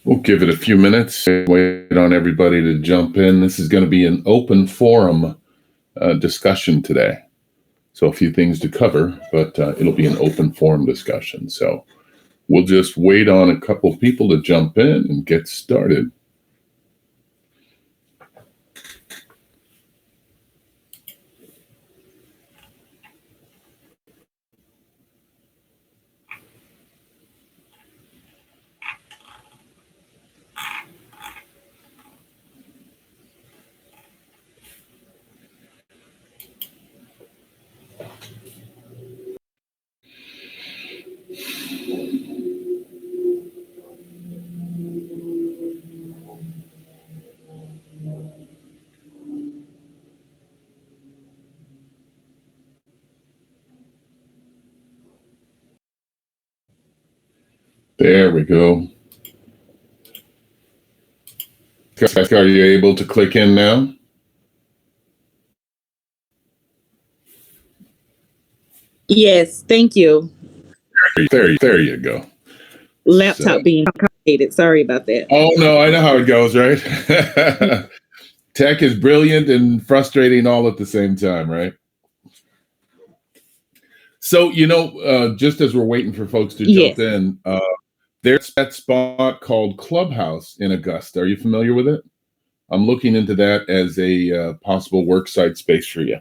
We'll give it a few minutes, wait on everybody to jump in. This is going to be an open forum discussion today. So a few things to cover, but it'll be an open forum discussion. So we'll just wait on a couple people to jump in and get started. There we go. Are you able to click in now? Yes, thank you. There you go. Laptop being complicated. Sorry about that. Oh, no, I know how it goes, right? Tech is brilliant and frustrating all at the same time, right? So, just as we're waiting for folks to jump in, there's that spot called Clubhouse in Augusta. Are you familiar with it? I'm looking into that as a possible worksite space for you.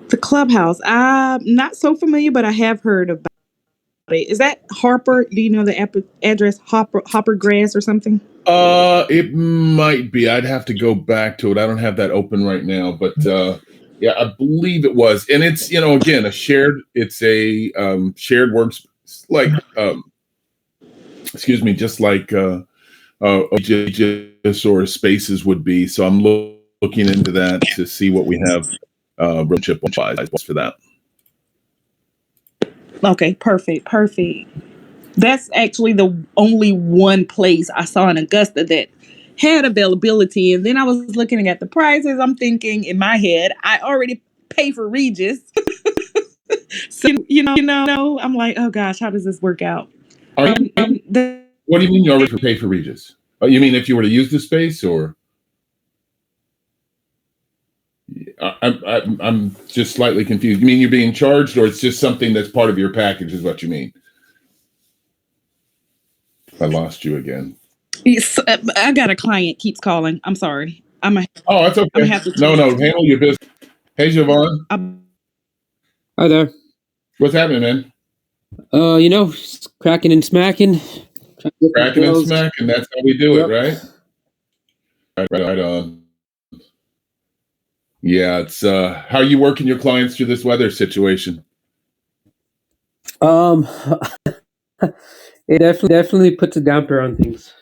The Clubhouse. I'm not so familiar, but I have heard about it. Is that Harper? Do you know the address? Hopper Grass or something? It might be. I'd have to go back to it. I don't have that open right now, but yeah, I believe it was. And it's, again, shared works, like, just like Aegis or Spaces would be. So I'm looking into that to see what we have relationship for that. Okay, perfect. That's actually the only one place I saw in Augusta that had availability. And then I was looking at the prices. I'm thinking in my head, I already pay for Regis. So, I'm like, oh gosh, how does this work out? What do you mean you already pay for Regis? You mean if you were to use the space, or? I'm just slightly confused. You mean you're being charged, or it's just something that's part of your package is what you mean? I lost you again. Yes, I got a client keeps calling. I'm sorry. Oh, that's okay. No, handle your business. Hey, Javon. Hi there. What's happening, man? Cracking and smacking. Cracking and smacking. That's how we do it, right? Right on. Yeah, it's how are you working your clients through this weather situation? It definitely puts a damper on things.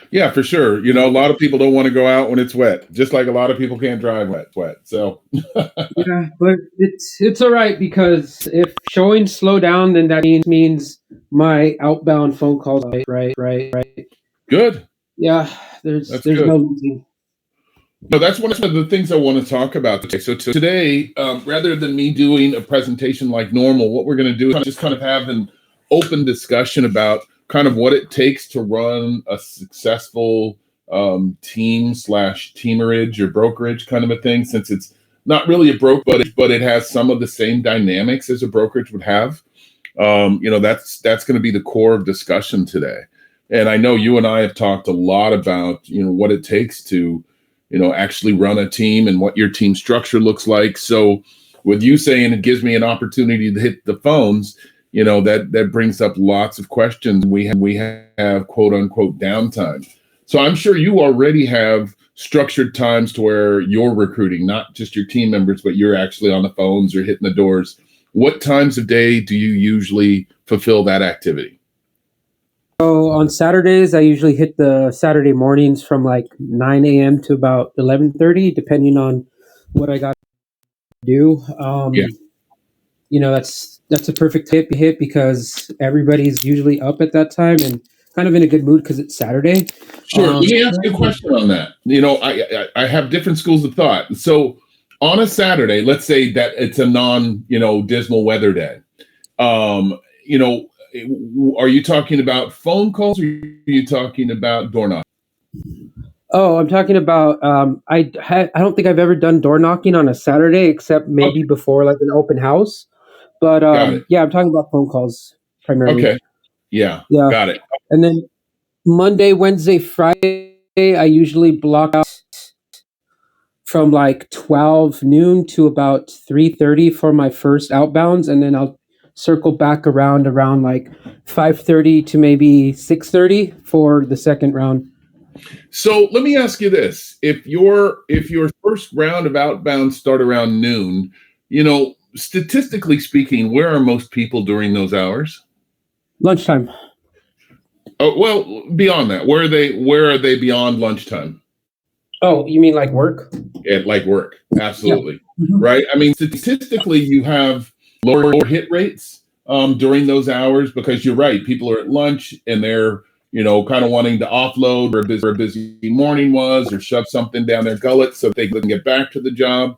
Yeah, for sure. A lot of people don't want to go out when it's wet, just like a lot of people can't drive wet. So yeah, but it's all right, because if showings slow down, then that means my outbound phone calls. Right. Good. Yeah, there's no losing. No, that's one of the things I want to talk about today. So today, rather than me doing a presentation like normal, what we're going to do is just kind of have an open discussion about kind of what it takes to run a successful team/teamerage or brokerage kind of a thing, since it's not really a brokerage, but it has some of the same dynamics as a brokerage would have. That's going to be the core of discussion today. And I know you and I have talked a lot about, what it takes to actually run a team and what your team structure looks like. So with you saying it gives me an opportunity to hit the phones, that brings up lots of questions. We have quote unquote downtime. So I'm sure you already have structured times to where you're recruiting, not just your team members, but you're actually on the phones or hitting the doors. What times of day do you usually fulfill that activity? So on Saturdays, I usually hit the Saturday mornings from like 9 a.m. to about 11:30, depending on what I got to do. That's a perfect hit because everybody's usually up at that time and kind of in a good mood because it's Saturday. Sure. Let me ask you a question on that. I have different schools of thought. So on a Saturday, let's say that it's a dismal weather day. are you talking about phone calls, or are you talking about door knocking? Oh, I'm talking about. I don't think I've ever done door knocking on a Saturday, except maybe Okay, before like an open house. But got it. yeah, I'm talking about phone calls primarily. Okay, yeah, Yeah, got it. and then Monday, Wednesday, Friday, I usually block out from like 12 noon to about 3:30 for my first outbounds, and then I'll circle back around like 5:30 to maybe 6:30 for the second round. So let me ask you this: if your first round of outbound start around noon, statistically speaking, where are most people during those hours? Lunchtime. Oh, well, beyond that, where are they beyond lunchtime? Oh, you mean like work? At like work, Yeah. absolutely. Mhm. Right. I mean, statistically, you have lower hit rates during those hours, because you're right. People are at lunch and they're, kind of wanting to offload where a busy morning was, or shove something down their gullet so they can get back to the job.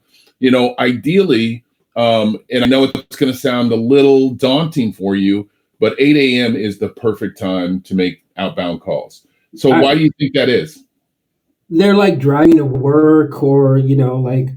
Ideally, and I know it's going to sound a little daunting for you, but 8 a.m. is the perfect time to make outbound calls. So I, why do you think that is? they're like driving to work or, like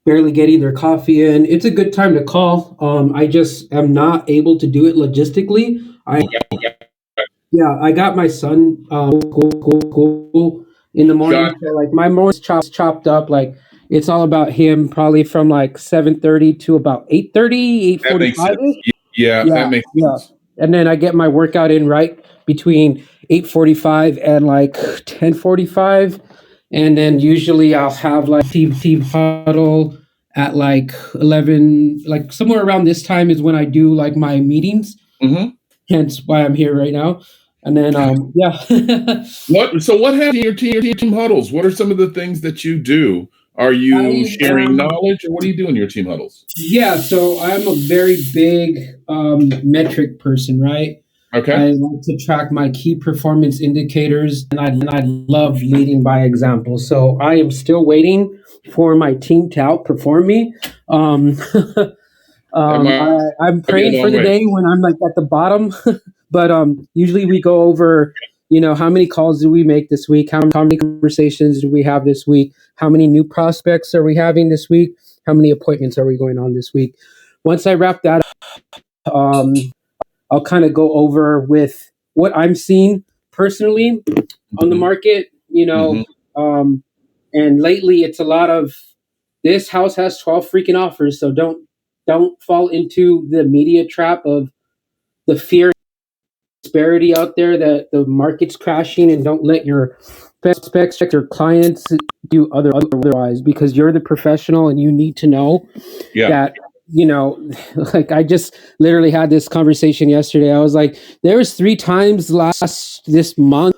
barely getting their coffee in. It's a good time to call. I just am not able to do it logistically. I got my son cool in the morning. Got So like my morning's chopped up. Like it's all about him probably from like 7:30 to about 8:30, eight That forty makes five sense. ish. Yeah, Yeah, that makes yeah. sense. And then I get my workout in right between 8:45 and like 10:45. And then usually I'll have like team huddle at like 11, like somewhere around this time is when I do like my meetings, Hmm. hence why I'm here right now. And then yeah. What happens in your team huddles? What are some of the things that you do? Are you I sharing am knowledge, or what do you do in your team huddles? Yeah, so I'm a very big metric person, right? Okay. I like to track my key performance indicators, and I love leading by example. So I am still waiting for my team to outperform me. Um, That might I'm be a praying for long the way. day when I'm like at the bottom, but usually we go over, how many calls do we make this week? How many conversations do we have this week? How many new prospects are we having this week? How many appointments are we going on this week? Once I wrap that up, I'll kind of go over with what I'm seeing personally on the Hmm. market, Hmm. um, and lately it's a lot of this house has 12 freaking offers, so don't fall into the media trap of the fear and disparity out there that the market's crashing, and don't let your prospects or clients do otherwise, because you're the professional and you need to know Yeah. that like I just literally had this conversation yesterday. I was like, there was 3 times this month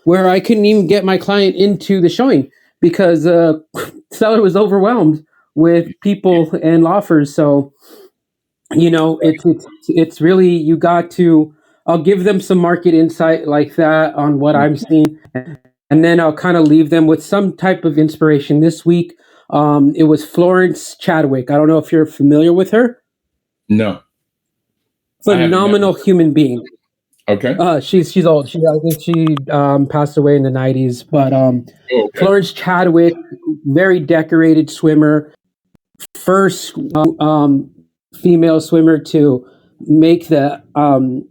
where I couldn't even get my client into the showing because seller was overwhelmed with people and offers. So it's really, you got to. I'll give them some market insight like that on what I'm seeing, and then I'll kind of leave them with some type of inspiration. This week, it was Florence Chadwick. I don't know if you're familiar with her. No, I haven't met. Phenomenal human being. Okay. She's old. I think she passed away in the 90s. But Oh, okay. Florence Chadwick, very decorated swimmer, first female swimmer to make the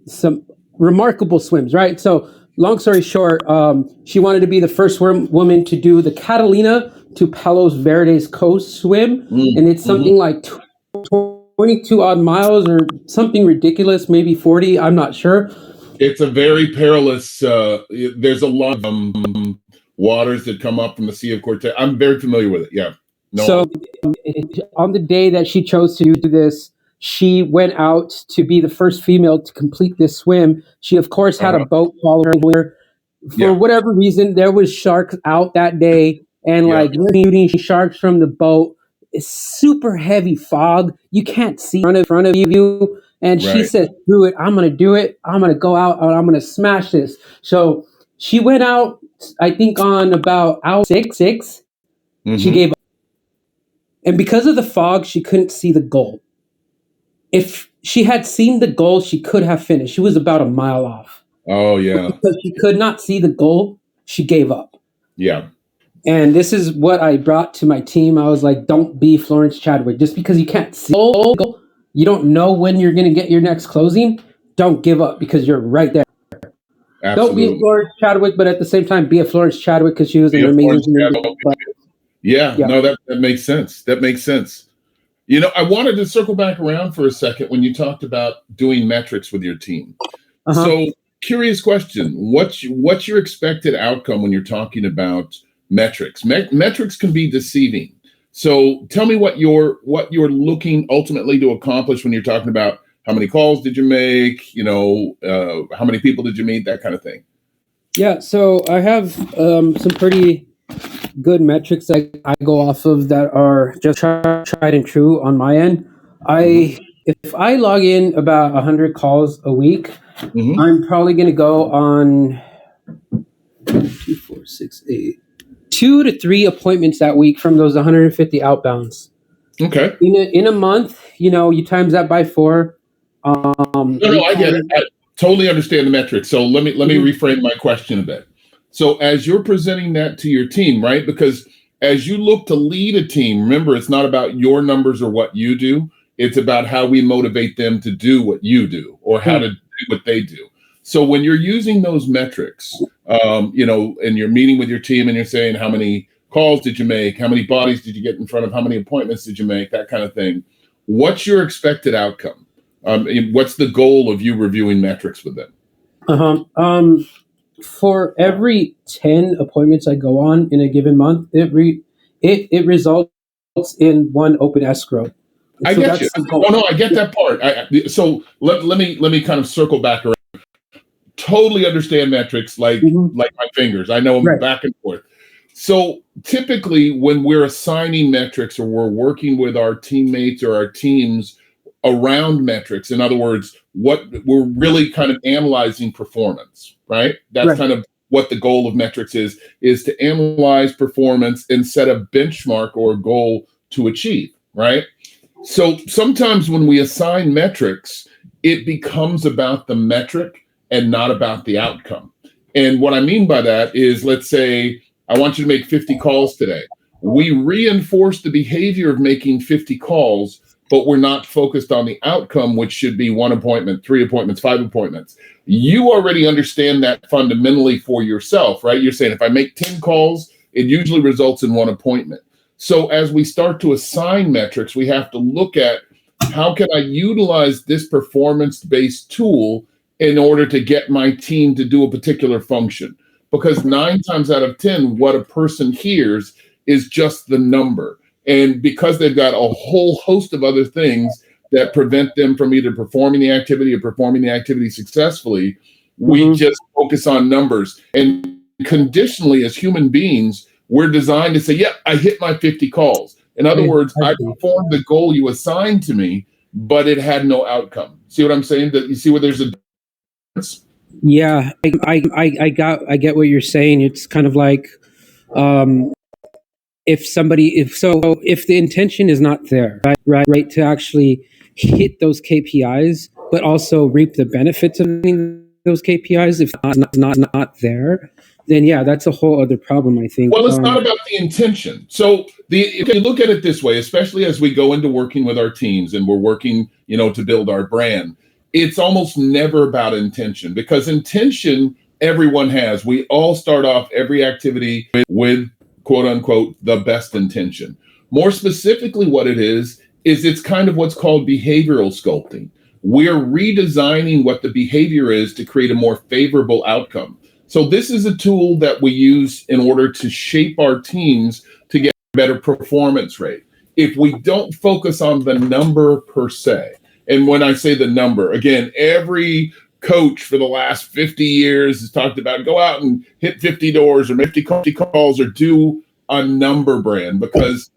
some remarkable swims. Right. So long story short, she wanted to be the first woman to do the Catalina to Palos Verdes coast swim, and it's Mm-hmm. something like 22 odd miles or something ridiculous, maybe 40. I'm not sure. It's a very perilous. There's a lot of waters that come up from the Sea of Cortez. I'm very familiar with it. Yeah. No. So on the day that she chose to do this, she went out to be the first female to complete this swim. She, of course, had a Uh-huh. boat following her. For Yeah. whatever reason, there was sharks out that day, and Yeah. like shooting sharks from the boat. It's super heavy fog. You can't see in front of you. And she Right. said, "Screw it. I'm gonna do it. I'm gonna go out and I'm gonna smash this." So she went out. I think on about hour six. She Mm-hmm. gave, and because of the fog, she couldn't see the goal. if she had seen the goal, she could have finished. She was about a mile off. Oh yeah. Because she could not see the goal, she gave up. Yeah. And this is what I brought to my team. I was like, don't be Florence Chadwick. Just because you can't see the goal, you don't know when you're going to get your next closing, don't give up because you're right there. Absolutely. Don't be a Florence Chadwick, but at the same time, be a Florence Chadwick because she was Be an a amazing Florence movie. But, Yeah, no, that makes sense. That makes sense. You know, I wanted to circle back around for a second when you talked about doing metrics with your team. So, curious question: what's your expected outcome when you're talking about metrics? Metrics can be deceiving. So, tell me what you're looking ultimately to accomplish when you're talking about how many calls did you make? You know, how many people did you meet? That kind of thing. Yeah, so I have some pretty good metrics that I go off of that are just tried and true on my end. If I log in about 100 calls a week, I'm probably going to go on 2, 4, 6, 8, 2 to 3 appointments that week from those 150 outbounds. Okay. In a month, you know, you times that by 4. No, I get it. I totally understand the metrics. So let me reframe my question a bit. So as you're presenting that to your team, right? Because as you look to lead a team, remember, it's not about your numbers or what you do. It's about how we motivate them to do what you do or how to do what they do. So when you're using those metrics, you know, and you're meeting with your team and you're saying, how many calls did you make? How many bodies did you get in front of? How many appointments did you make? That kind of thing. What's your expected outcome? What's the goal of you reviewing metrics with them? For every 10 appointments I go on in a given month, it results in 1 open escrow. I get you. Oh no, I get that part. So let me kind of circle back around. Totally understand metrics like my fingers. I know them back and forth. So typically when we're assigning metrics or we're working with our teammates or our teams around metrics, in other words, what we're really kind of analyzing performance, right? That's kind of what the goal of metrics is to analyze performance and set a benchmark or a goal to achieve, right? So sometimes when we assign metrics, it becomes about the metric and not about the outcome. And what I mean by that is, let's say I want you to make 50 calls today. We reinforce the behavior of making 50 calls, but we're not focused on the outcome, which should be 1 appointment, 3 appointments, 5 appointments. You already understand that fundamentally for yourself, right? You're saying if I make 10 calls, it usually results in 1 appointment. So as we start to assign metrics, we have to look at how can I utilize this performance-based tool in order to get my team to do a particular function? Because 9 times out of 10, what a person hears is just the number. And because they've got a whole host of other things that prevent them from either performing the activity or performing the activity successfully, we just focus on numbers. And conditionally, as human beings, we're designed to say, yeah, I hit my 50 calls. In other words, I performed the goal you assigned to me, but it had no outcome. See what I'm saying? That you see where there's a difference? Yeah, I get what you're saying. It's kind of like if the intention is not there, right, to actually hit those KPIs, but also reap the benefits of those KPIs, if not there, then yeah, that's a whole other problem, I think. Well, it's not about the intention. So if you look at it this way, especially as we go into working with our teams and we're working, you know, to build our brand, it's almost never about intention, because intention everyone has. We all start off every activity with quote unquote the best intention. More specifically, what it is it's kind of what's called behavioral sculpting. We're redesigning what the behavior is to create a more favorable outcome. So this is a tool that we use in order to shape our teams to get a better performance rate. If we don't focus on the number per se, and when I say the number, again, every coach for the last 50 years has talked about go out and hit 50 doors or 50 calls or do a number brand, because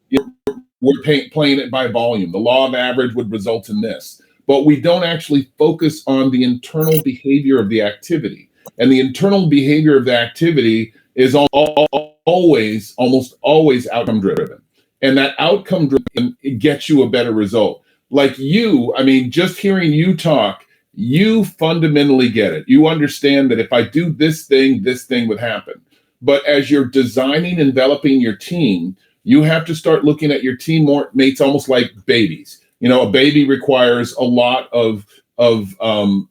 we're playing it by volume. The law of average would result in this. But we don't actually focus on the internal behavior of the activity. And the internal behavior of the activity is almost always outcome driven. And that outcome driven, it gets you a better result. like you, I mean, just hearing you talk, you fundamentally get it. You understand that if I do this thing would happen. But as you're designing and developing your team, you have to start looking at your teammates almost like babies. You know, a baby requires a lot of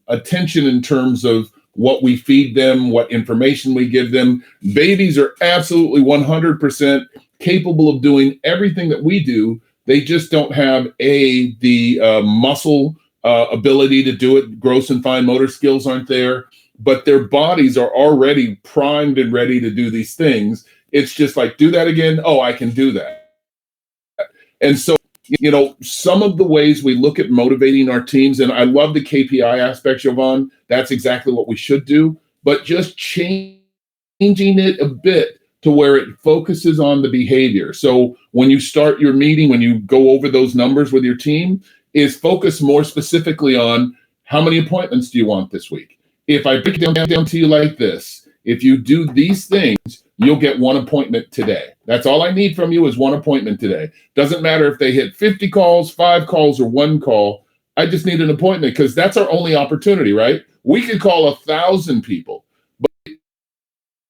attention in terms of what we feed them, what information we give them. Babies are absolutely 100% capable of doing everything that we do. They just don't have the muscle ability to do it. Gross and fine motor skills aren't there, but their bodies are already primed and ready to do these things. It's just like, do that again. Oh, I can do that. And so, you know, some of the ways we look at motivating our teams, and I love the KPI aspect, Jovan. That's exactly what we should do, but just changing it a bit to where it focuses on the behavior. So when you start your meeting, when you go over those numbers with your team, is focus more specifically on how many appointments do you want this week? If I break it down to you like this, if you do these things, you'll get one appointment today. That's all I need from you is one appointment today. Doesn't matter if they hit 50 calls, 5 calls, or 1 call. I just need an appointment because that's our only opportunity, right? We could call 1,000 people, but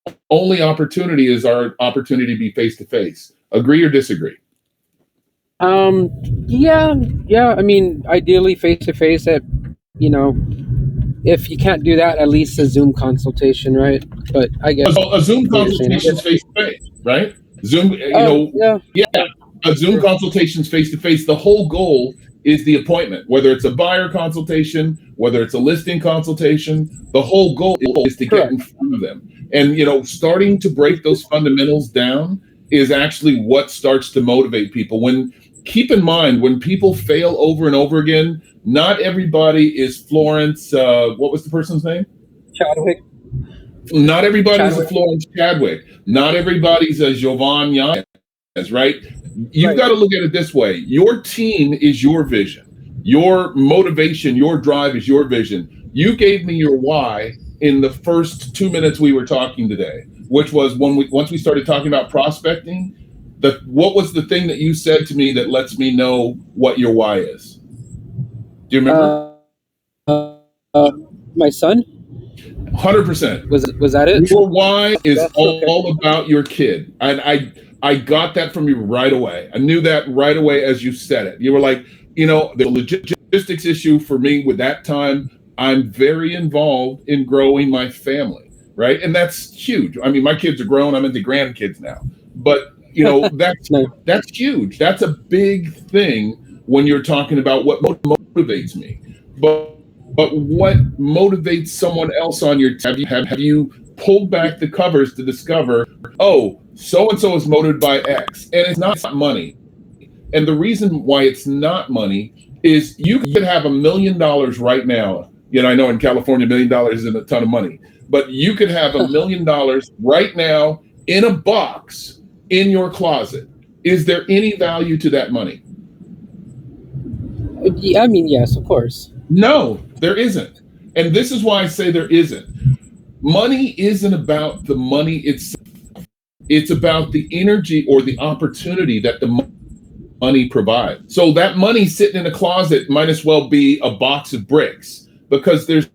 the only opportunity is our opportunity to be face-to-face. Agree or disagree? Yeah. I mean, ideally face-to-face at, you know, if you can't do that, at least a Zoom consultation, right? But I guess a Zoom consultation is face to face, right? Zoom, a Zoom consultation is face to face. The whole goal is the appointment, whether it's a buyer consultation, whether it's a listing consultation. The whole goal is to get in front of them, and you know, starting to break those fundamentals down is actually what starts to motivate people. Keep in mind, when people fail over and over again, not everybody is Florence. What was the person's name? Chadwick. Not everybody's a Florence Chadwick. Not everybody's a Jovan Yanez, right? You've got to look at it this way. Your team is your vision. Your motivation, your drive is your vision. You gave me your why in the first 2 minutes we were talking today, which was once we started talking about prospecting. What was the thing that you said to me that lets me know what your why is? Do you remember? My son? 100%. Was that it? Your why is all about your kid. And I got that from you right away. I knew that right away as you said it. You were like, you know, the logistics issue for me with that time, I'm very involved in growing my family, right? And that's huge. I mean, my kids are grown. I'm into grandkids now. But you know, that's huge. That's a big thing when you're talking about what motivates me. But what motivates someone else on your team? Have you pulled back the covers to discover, oh, so-and-so is motivated by X, and it's not money. And the reason why it's not money is you could have $1 million right now. You know, I know in California, $1 million isn't a ton of money, but you could have $1 million right now in a box in your closet. Is there any value to that money? I mean, yes, of course. No, there isn't. And this is why I say there isn't. Money isn't about the money itself. It's about the energy or the opportunity that the money provides. So that money sitting in a closet might as well be a box of bricks because there's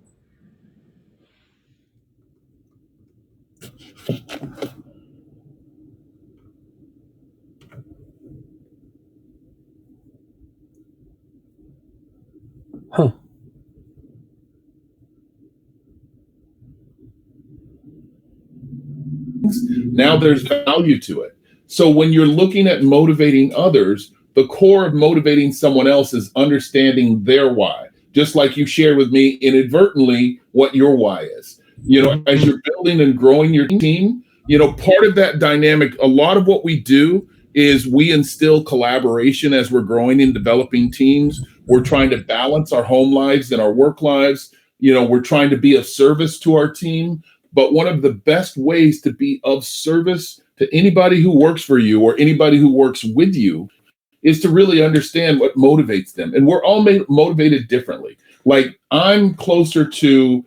now there's value to it. So when you're looking at motivating others, the core of motivating someone else is understanding their why. Just like you shared with me inadvertently what your why is. You know, as you're building and growing your team, you know, part of that dynamic, a lot of what we do is we instill collaboration as we're growing and developing teams. We're trying to balance our home lives and our work lives. You know, we're trying to be of service to our team. But one of the best ways to be of service to anybody who works for you or anybody who works with you is to really understand what motivates them. And we're all motivated differently. Like I'm closer to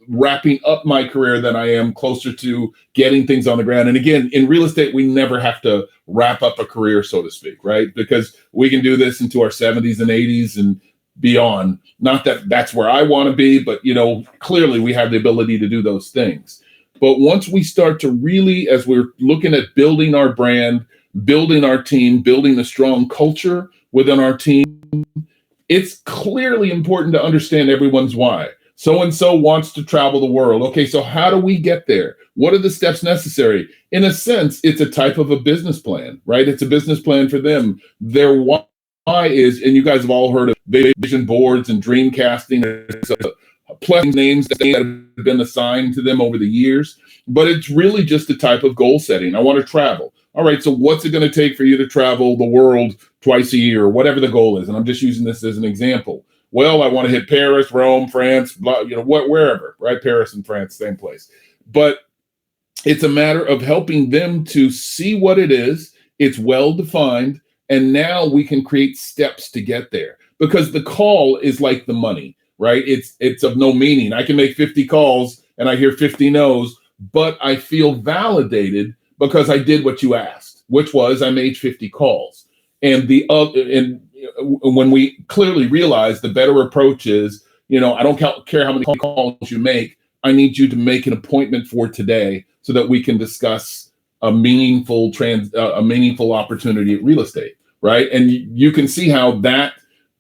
wrapping up my career than I am closer to getting things on the ground. And again, in real estate, we never have to wrap up a career, so to speak, right? Because we can do this into our 70s and 80s and beyond. Not that that's where I want to be, but clearly we have the ability to do those things. But once we start to really, as we're looking at building our brand, building our team, building a strong culture within our team, it's clearly important to understand everyone's why. So-and-so wants to travel the world. Okay, so how do we get there? What are the steps necessary? In a sense, it's a type of a business plan, right? It's a business plan for them. Their why is, and you guys have all heard of vision boards and dream casting. There's a plethora of names that have been assigned to them over the years, but it's really just a type of goal setting. I want to travel. All right, so what's it going to take for you to travel the world twice a year, or whatever the goal is? And I'm just using this as an example. Well, I want to hit Paris, Rome, France, blah, wherever, right? Paris and France, same place. But it's a matter of helping them to see what it is. It's well defined. And now we can create steps to get there, because the call is like the money, right? It's of no meaning. I can make 50 calls and I hear 50 no's, but I feel validated because I did what you asked, which was I made 50 calls. And when we clearly realize the better approach is, I don't care how many calls you make. I need you to make an appointment for today so that we can discuss a meaningful opportunity at real estate, right? And you can see how that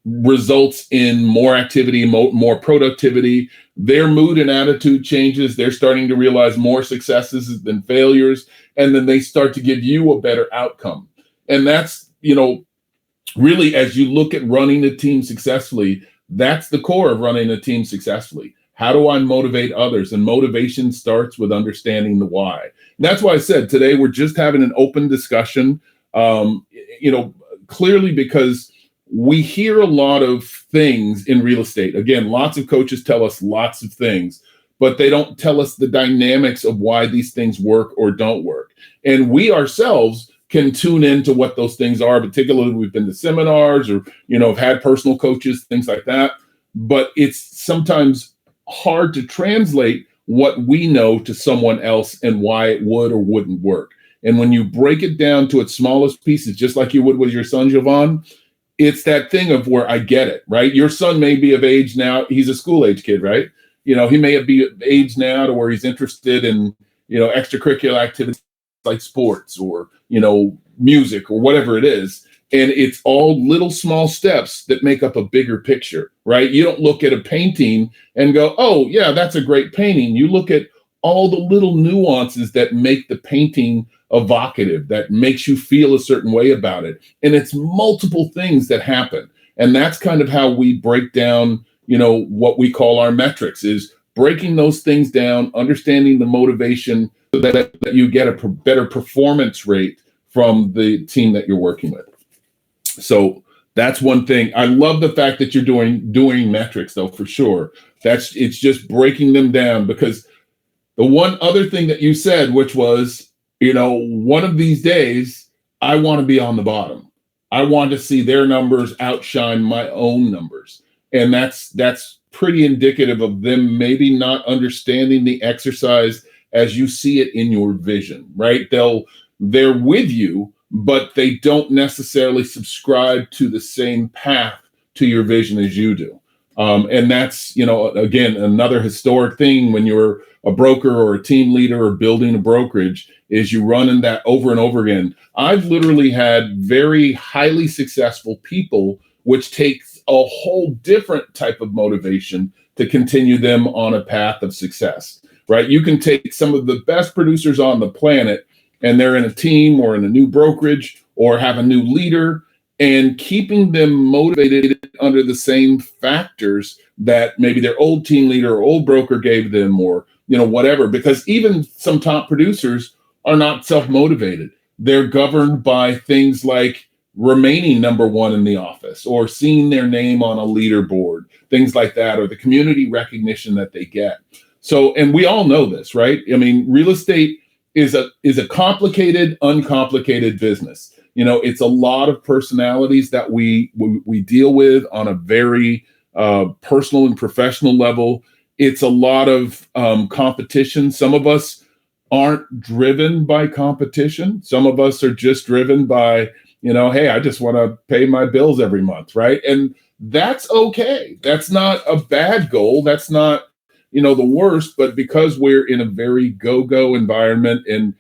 results in more activity, more productivity. Their mood and attitude changes. They're starting to realize more successes than failures, and then they start to give you a better outcome. And that's, really, as you look at running a team successfully, that's the core of running a team successfully. How do I motivate others? And motivation starts with understanding the why. And that's why I said today we're just having an open discussion, clearly because we hear a lot of things in real estate. Again, lots of coaches tell us lots of things, but they don't tell us the dynamics of why these things work or don't work. And we ourselves can tune into what those things are, particularly we've been to seminars or, have had personal coaches, things like that. But it's sometimes hard to translate what we know to someone else and why it would or wouldn't work. And when you break it down to its smallest pieces, just like you would with your son, Jovan, it's that thing of where I get it, right? Your son may be of age now. He's a school age kid, right? He may be of age now to where he's interested in, extracurricular activities like sports or, music or whatever it is. And it's all little small steps that make up a bigger picture, right? You don't look at a painting and go, oh, yeah, that's a great painting. You look at all the little nuances that make the painting evocative, that makes you feel a certain way about it. And it's multiple things that happen. And that's kind of how we break down, what we call our metrics, is breaking those things down, understanding the motivation so that you get a better performance rate from the team that you're working with. So that's one thing. I love the fact that you're doing metrics, though, for sure. It's just breaking them down, because the one other thing that you said, which was, one of these days, I want to be on the bottom. I want to see their numbers outshine my own numbers. And that's pretty indicative of them maybe not understanding the exercise as you see it in your vision, right? They're with you, but they don't necessarily subscribe to the same path to your vision as you do. And that's, again, another historic thing when you're a broker or a team leader or building a brokerage, is you run in that over and over again. I've literally had very highly successful people, which takes a whole different type of motivation to continue them on a path of success, right? You can take some of the best producers on the planet, and they're in a team or in a new brokerage or have a new leader, and keeping them motivated under the same factors that maybe their old team leader or old broker gave them, or, whatever, because even some top producers are not self-motivated. They're governed by things like remaining number one in the office or seeing their name on a leaderboard, things like that, or the community recognition that they get. So, and we all know this, right? I mean, real estate is a complicated, uncomplicated business. It's a lot of personalities that we deal with on a very personal and professional level. It's a lot of competition. Some of us aren't driven by competition. Some of us are just driven by, hey, I just want to pay my bills every month, right? And that's okay. That's not a bad goal. That's not, the worst, but because we're in a very go-go environment and,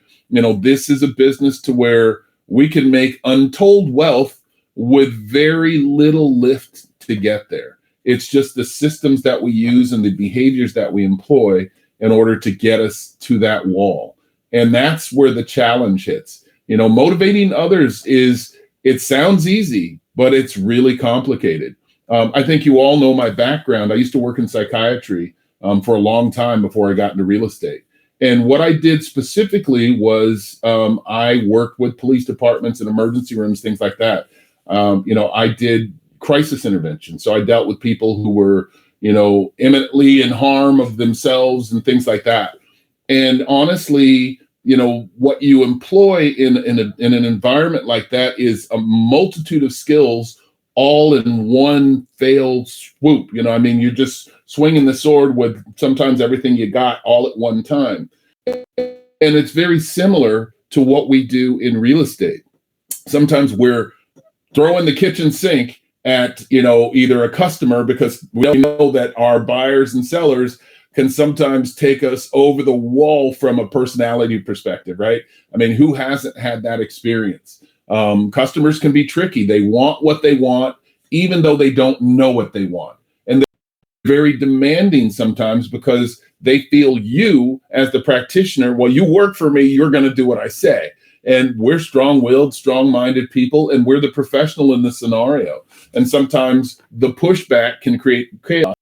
this is a business to where we can make untold wealth with very little lift to get there. It's just the systems that we use and the behaviors that we employ in order to get us to that wall. And that's where the challenge hits. Motivating others it sounds easy, but it's really complicated. I think you all know my background. I used to work in psychiatry for a long time before I got into real estate. And what I did specifically was I worked with police departments and emergency rooms, things like that. I did crisis intervention. So I dealt with people who were, imminently in harm of themselves and things like that. And honestly, what you employ in an environment like that is a multitude of skills all in one failed swoop. You're just swinging the sword with sometimes everything you got all at one time. And it's very similar to what we do in real estate. Sometimes we're throwing the kitchen sink at, either a customer, because we know that our buyers and sellers can sometimes take us over the wall from a personality perspective, right? Who hasn't had that experience? Customers can be tricky. They want what they want, even though they don't know what they want. And they're very demanding sometimes because they feel you as the practitioner, well, you work for me, you're going to do what I say. And we're strong-willed, strong-minded people, and we're the professional in the scenario. And sometimes the pushback can create chaos,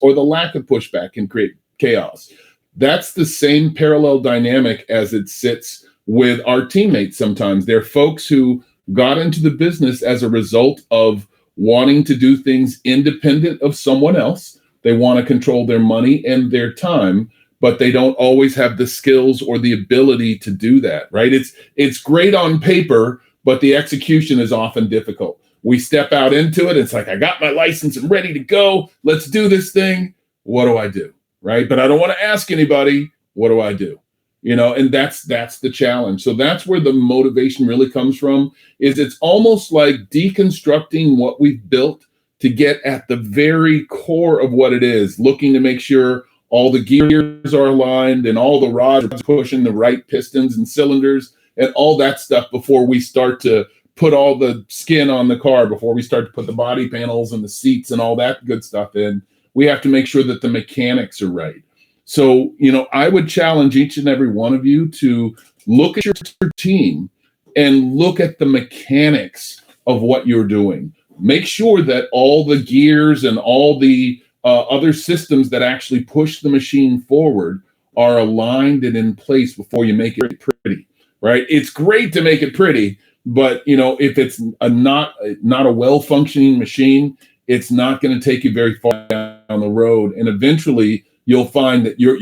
or the lack of pushback can create chaos. That's the same parallel dynamic as it sits with our teammates sometimes. They're folks who got into the business as a result of wanting to do things independent of someone else. They want to control their money and their time, but they don't always have the skills or the ability to do that, right? It's great on paper, but the execution is often difficult. We step out into it. It's like, I got my license and ready to go. Let's do this thing. What do I do, right? But I don't want to ask anybody. What do I do? And that's the challenge. So that's where the motivation really comes from, is it's almost like deconstructing what we've built to get at the very core of what it is, looking to make sure all the gears are aligned and all the rods are pushing the right pistons and cylinders and all that stuff before we start to put all the skin on the car, before we start to put the body panels and the seats and all that good stuff in. We have to make sure that the mechanics are right. So, I would challenge each and every one of you to look at your team and look at the mechanics of what you're doing. Make sure that all the gears and all the other systems that actually push the machine forward are aligned and in place before you make it pretty, right? It's great to make it pretty, but if it's not a well-functioning machine, it's not going to take you very far down the road. And eventually you'll find that you're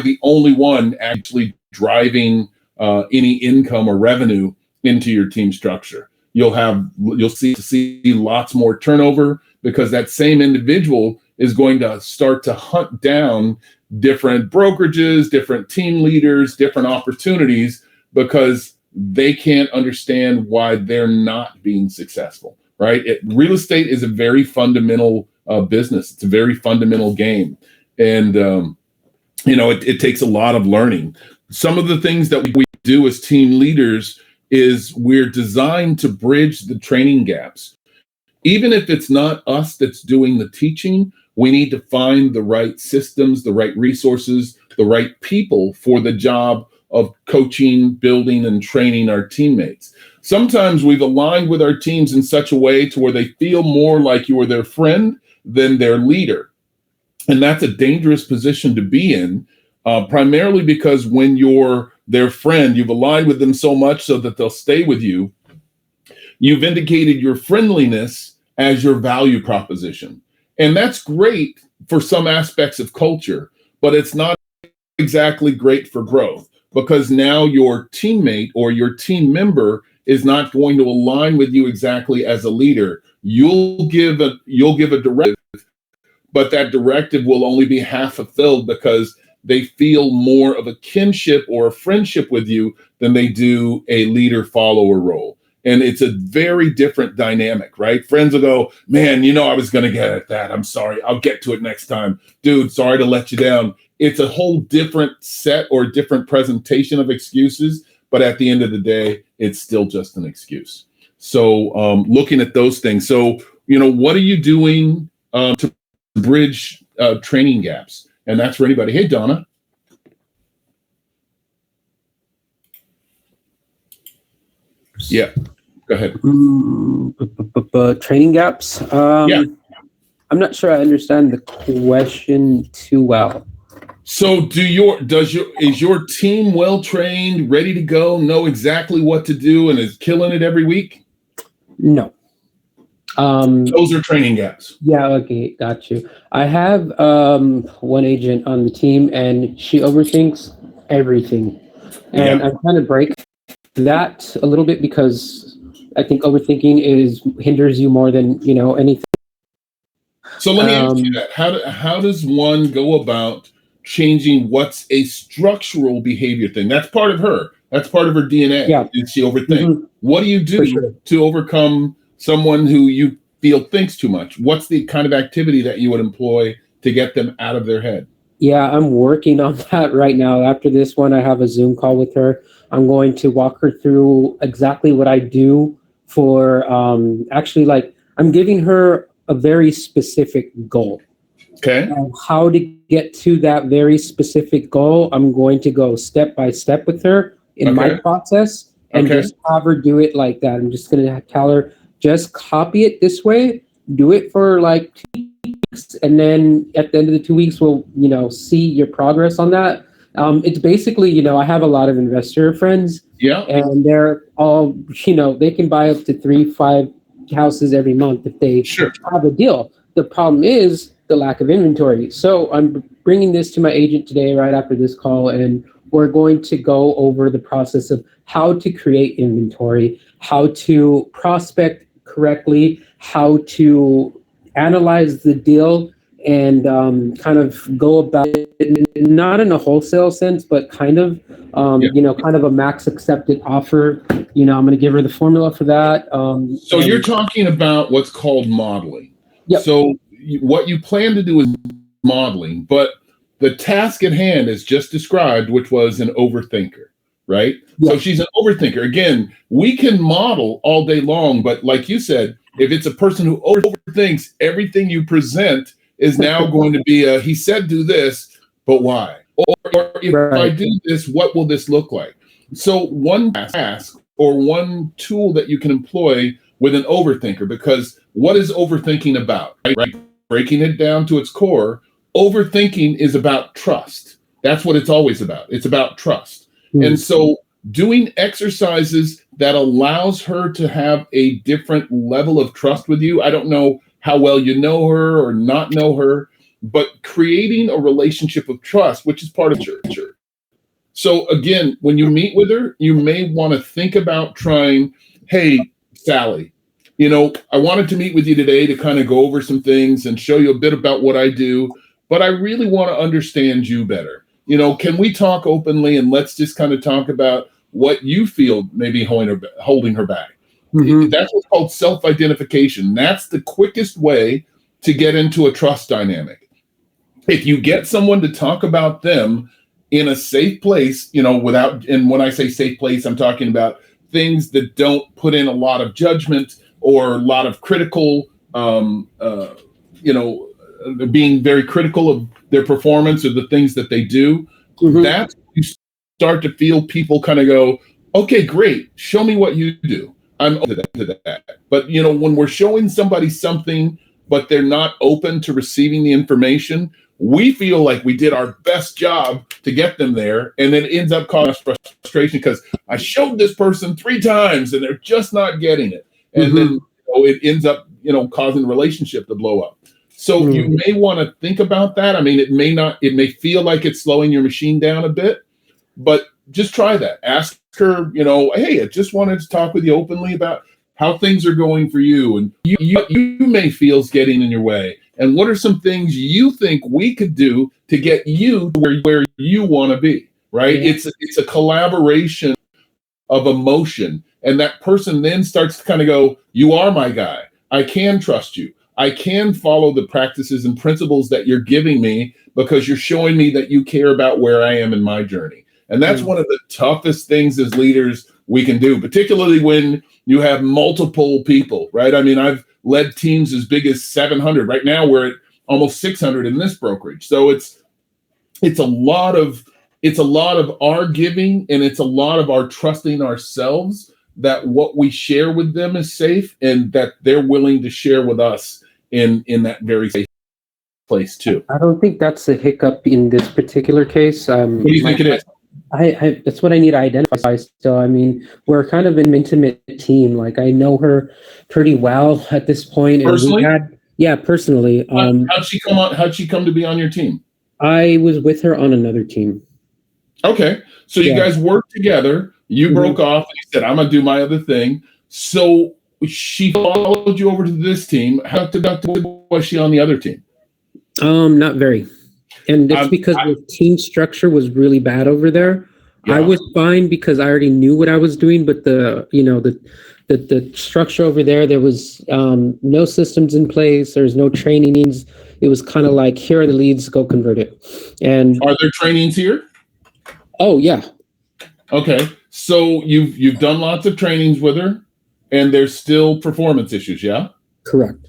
the only one actually driving any income or revenue into your team structure. You'll see lots more turnover, because that same individual is going to start to hunt down different brokerages, different team leaders, different opportunities, because they can't understand why they're not being successful, right? Real estate is a very fundamental business. It's a very fundamental game. And, it takes a lot of learning. Some of the things that we do as team leaders is we're designed to bridge the training gaps. Even if it's not us that's doing the teaching, we need to find the right systems, the right resources, the right people for the job of coaching, building, and training our teammates. Sometimes we've aligned with our teams in such a way to where they feel more like you are their friend than their leader. And that's a dangerous position to be in, primarily because when you're their friend, you've aligned with them so much so that they'll stay with you. You've indicated your friendliness as your value proposition. And that's great for some aspects of culture, but it's not exactly great for growth, because now your teammate or your team member is not going to align with you exactly as a leader. You'll give a directive, but that directive will only be half fulfilled because they feel more of a kinship or a friendship with you than they do a leader follower role. And it's a very different dynamic, right? Friends will go, man, I was going to get at that. I'm sorry. I'll get to it next time. Dude, sorry to let you down. It's a whole different set or different presentation of excuses. But at the end of the day, it's still just an excuse. So looking at those things. So, what are you doing to bridge training gaps? And that's for anybody. Hey, Donna. Yeah, go ahead. Training gaps. Yeah. I'm not sure I understand the question too well. So is your team well trained, ready to go, know exactly what to do, and is killing it every week? No. Those are training gaps. Yeah, okay, got you. I have one agent on the team, and she overthinks everything. And I'm trying to break that a little bit because I think overthinking hinders you more than anything. So let me ask you that. How does one go about changing what's a structural behavior thing? That's part of her. That's part of her DNA. Yeah. Did she overthink? Mm-hmm. What do you do to overcome someone who you feel thinks too much? What's the kind of activity that you would employ to get them out of their head? Yeah, I'm working on that right now. After this one, I have a Zoom call with her. I'm going to walk her through exactly what I do for I'm giving her a very specific goal. Okay. And how to get to that very specific goal, I'm going to go step by step with her in my process and just have her do it like that. I'm just going to tell her, just copy it this way, do it for like 2 weeks, and then at the end of the 2 weeks, we'll, see your progress on that. It's basically, I have a lot of investor friends. Yeah. And they're all, they can buy up to 3-5 houses every month if they have a deal. The problem is the lack of inventory. So I'm bringing this to my agent today, right after this call, and we're going to go over the process of how to create inventory, how to prospect correctly, how to analyze the deal, and kind of go about it, not in a wholesale sense, but kind of, kind of a max accepted offer. I'm going to give her the formula for that. So you're talking about what's called modeling. Yep. So what you plan to do is modeling, but the task at hand is just described, which was an overthinker, right? Yep. So she's an overthinker. Again, we can model all day long, but like you said, if it's a person who overthinks, everything you present is now going to be he said do this, but why? Or if I do this, what will this look like? So one task or one tool that you can employ with an overthinker, because what is overthinking about? Right? Breaking it down to its core, overthinking is about trust. That's what it's always about. It's about trust. Mm-hmm. And so doing exercises that allows her to have a different level of trust with you. I don't know how well you know her or not know her, but creating a relationship of trust, which is part of church. So again, when you meet with her, you may want to think about trying, hey, Sally, I wanted to meet with you today to kind of go over some things and show you a bit about what I do, but I really want to understand you better. Can we talk openly and let's just kind of talk about what you feel may be holding her back? Mm-hmm. That's what's called self-identification. That's the quickest way to get into a trust dynamic. If you get someone to talk about them in a safe place, and when I say safe place, I'm talking about things that don't put in a lot of judgment or a lot of critical, being very critical of their performance or the things that they do. Mm-hmm. That's when you start to feel people kind of go, okay, great. Show me what you do. I'm open to that. But, when we're showing somebody something, but they're not open to receiving the information, we feel like we did our best job to get them there. And then it ends up causing us frustration because I showed this person 3 times and they're just not getting it. And then it ends up, causing the relationship to blow up. So you may want to think about that. I mean, it may feel like it's slowing your machine down a bit, but just try that. Ask her, hey, I just wanted to talk with you openly about how things are going for you. And you may feel is getting in your way. And what are some things you think we could do to get you to where you want to be, right? Yeah. It's a collaboration of emotion. And that person then starts to kind of go, you are my guy. I can trust you. I can follow the practices and principles that you're giving me because you're showing me that you care about where I am in my journey. And that's one of the toughest things as leaders we can do, particularly when you have multiple people, right? I mean, I've led teams as big as 700. Right now, we're at almost 600 in this brokerage. So it's a lot of our giving, and it's a lot of our trusting ourselves that what we share with them is safe, and that they're willing to share with us in that very safe place too. I don't think that's a hiccup in this particular case. What do you think it is? I that's what I need to identify still. I mean, we're kind of an intimate team. Like, I know her pretty well at this point. Personally? Personally. How'd she come to be on your team? I was with her on another team. Okay. So you guys worked together, you broke off, and you said, I'm gonna do my other thing. So she followed you over to this team. How productive was she on the other team? Not very. And it's because the team structure was really bad over there. Yeah. I was fine because I already knew what I was doing, but the structure over there was no systems in place. There's no trainings. It was kind of like, here are the leads, go convert it. And are there trainings here? Oh yeah. Okay. So you've done lots of trainings with her, and there's still performance issues, yeah? Correct.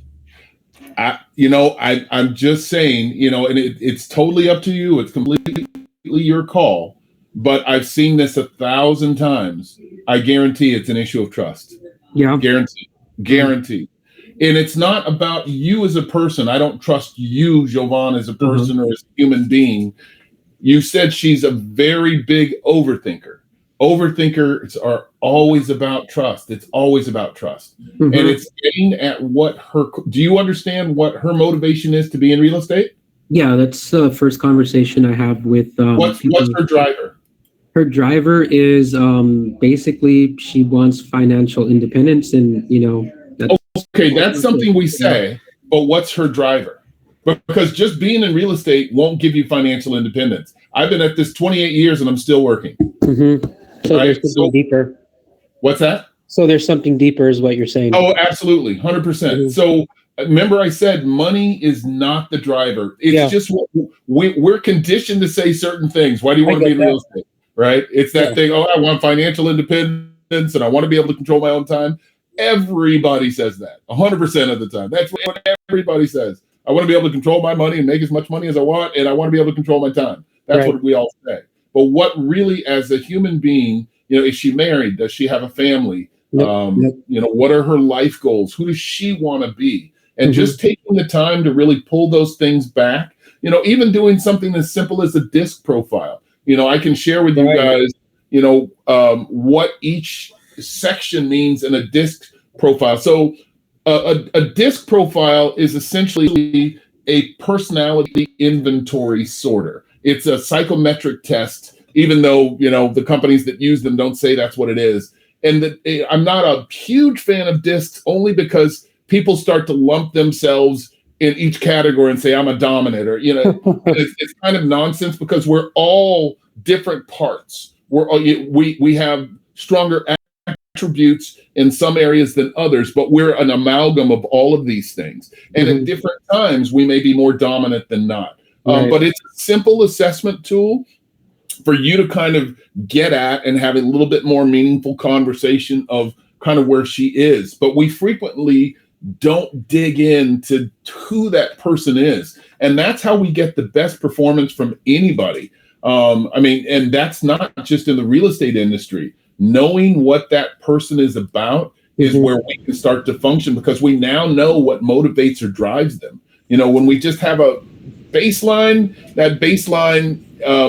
I'm just saying, and it's totally up to you. It's completely your call. But I've seen this 1,000 times. I guarantee it's an issue of trust. Yeah. Guarantee. And it's not about you as a person. I don't trust you, Jovan, as a person or as a human being. You said she's a very big overthinker. Overthinkers are always about trust. It's always about trust. And it's getting at do you understand what her motivation is to be in real estate? Yeah, that's the first conversation I have with what's her driver? Her driver is basically she wants financial independence, and that's something we say, but what's her driver? Because just being in real estate won't give you financial independence. I've been at this 28 years and I'm still working. So there's something deeper. What's that? So there's something deeper is what you're saying. Oh, absolutely. 100%. So remember I said money is not the driver. It's just we're conditioned to say certain things. Why do you want to be in real estate? Right? It's that thing, I want financial independence and I want to be able to control my own time. Everybody says that 100% of the time. That's what everybody says. I want to be able to control my money and make as much money as I want, and I want to be able to control my time. That's what we all say. But what really, as a human being, is she married? Does she have a family? What are her life goals? Who does she want to be? And just taking the time to really pull those things back, even doing something as simple as a disc profile. I can share with you guys, what each section means in a disc profile. So a disc profile is essentially a personality inventory sorter. It's a psychometric test, even though, the companies that use them don't say that's what it is. And I'm not a huge fan of discs only because people start to lump themselves in each category and say, I'm a dominant, or, it's kind of nonsense because we're all different parts. We have stronger attributes in some areas than others, but we're an amalgam of all of these things. And at different times, we may be more dominant than not. But it's a simple assessment tool for you to kind of get at and have a little bit more meaningful conversation of kind of where she is. But we frequently don't dig into who that person is. And that's how we get the best performance from anybody. And that's not just in the real estate industry. Knowing what that person is about is where we can start to function, because we now know what motivates or drives them. When we just have a baseline,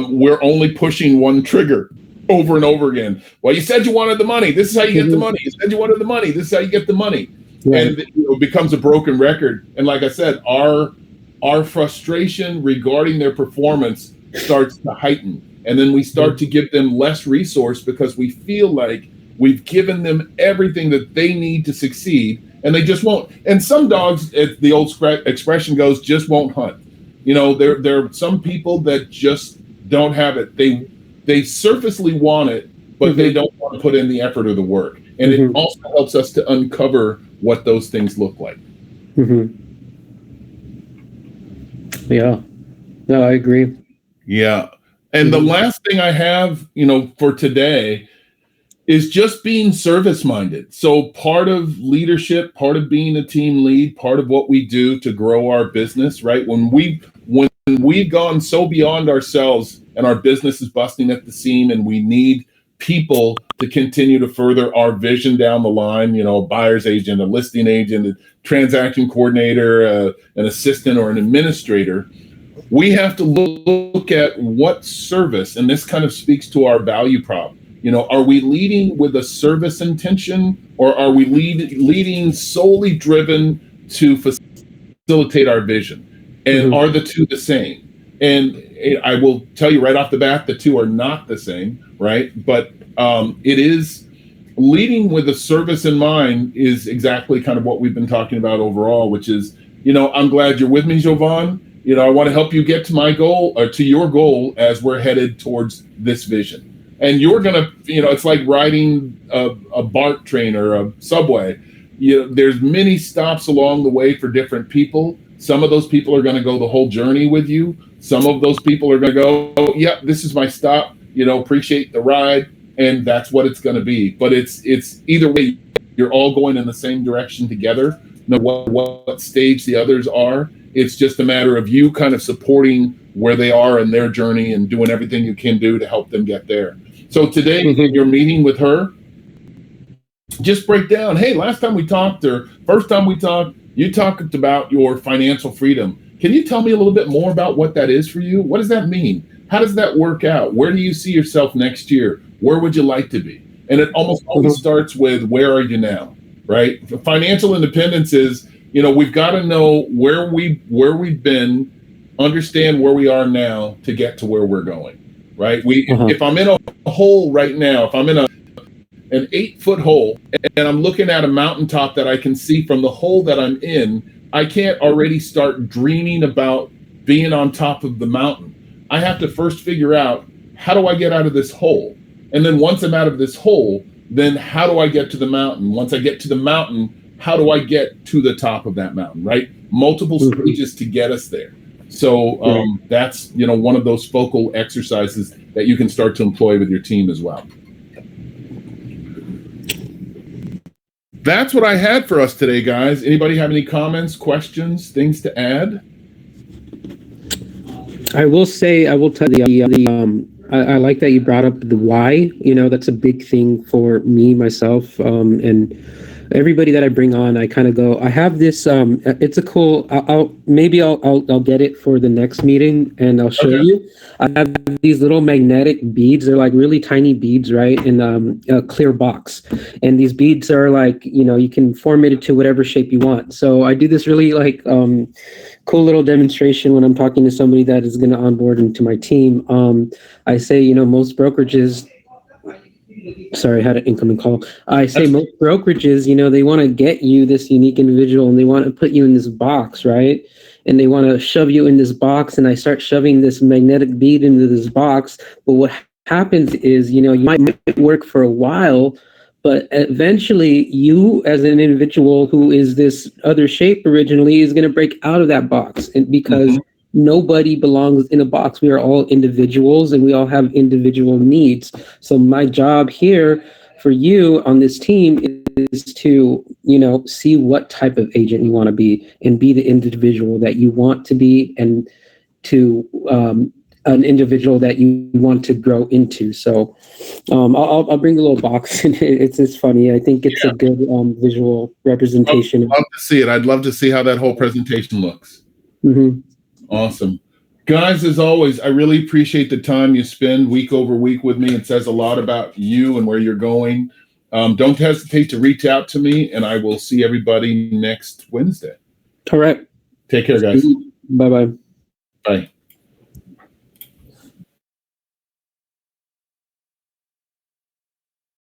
we're only pushing one trigger over and over again. Well, you said you wanted the money. This is how you get the money. You said you wanted the money. This is how you get the money. Right. And it becomes a broken record. And like I said, our frustration regarding their performance starts to heighten. And then we start to give them less resource because we feel like we've given them everything that they need to succeed. and they just won't. And some dogs, the old expression goes, just won't hunt. You know, there are some people that just don't have it. They surfacely want it, but they don't want to put in the effort or the work. And it also helps us to uncover what those things look like. Yeah. No, I agree. Yeah. And the last thing I have, you know, for today is just being service minded. So part of leadership, part of being a team lead, part of what we do to grow our business, right? When we've gone so beyond ourselves and our business is busting at the seam and we need people to continue to further our vision down the line, you know, a buyer's agent, a listing agent, a transaction coordinator, an assistant or an administrator, we have to look at what service, and this kind of speaks to our value prop. You know, are we leading with a service intention, or are we leading solely driven to facilitate our vision? And are the two the same? And I will tell you right off the bat, the two are not the same, right? But it is leading with a service in mind is exactly kind of what we've been talking about overall, which is, you know, I'm glad you're with me, Jovan. You know, I want to help you get to my goal or to your goal as we're headed towards this vision. And you're going to, you know, it's like riding a BART train or a subway. You know, there's many stops along the way for different people. Some of those people are going to go the whole journey with you. Some of those people are going to go, oh, yeah, this is my stop, you know, appreciate the ride. And that's what it's going to be. But it's either way, you're all going in the same direction together, no matter what stage the others are. It's just a matter of you kind of supporting where they are in their journey and doing everything you can do to help them get there. So today, you're meeting with her. Just break down, hey, last time we talked or first time we talked, you talked about your financial freedom. Can you tell me a little bit more about what that is for you? What does that mean? How does that work out? Where do you see yourself next year? Where would you like to be? And it almost always starts with, where are you now, right? Financial independence is, you know, we've got to know where we've been, understand where we are now to get to where we're going, right? If I'm in a hole right now, if I'm in an 8-foot hole and I'm looking at a mountaintop that I can see from the hole that I'm in, I can't already start dreaming about being on top of the mountain. I have to first figure out, how do I get out of this hole? And then once I'm out of this hole, then how do I get to the mountain? Once I get to the mountain, how do I get to the top of that mountain, right? Multiple stages to get us there. So that's, you know, one of those focal exercises that you can start to employ with your team as well. That's what I had for us today, guys. Anybody have any comments, questions, things to add? I will tell you, I like that you brought up the why. You know, that's a big thing for me, myself, and everybody that I bring on. I kind of go, I have this, it's a cool, I'll get it for the next meeting and I'll show you. I have these little magnetic beads. They're like really tiny beads, right? In a clear box. And these beads are like, you know, you can form it into whatever shape you want. So I do this really like, cool little demonstration when I'm talking to somebody that is going to onboard into my team. I say, you know, most brokerages, sorry, I had an incoming call. I say most brokerages, you know, they want to get you this unique individual and they want to put you in this box, right? And they want to shove you in this box. And I start shoving this magnetic bead into this box. But what happens is, you know, you might work for a while, but eventually you as an individual who is this other shape originally is going to break out of that box. And because nobody belongs in a box. We are all individuals and we all have individual needs. So my job here for you on this team is to, you know, see what type of agent you want to be and be the individual that you want to be and to an individual that you want to grow into. So I'll bring a little box and it's just funny. I think it's a good visual representation. I'd love to see it. I'd love to see how that whole presentation looks. Awesome. Guys, as always, I really appreciate the time you spend week over week with me. It says a lot about you and where you're going. Don't hesitate to reach out to me, and I will see everybody next Wednesday. All right. Take care, guys. Bye-bye. Bye.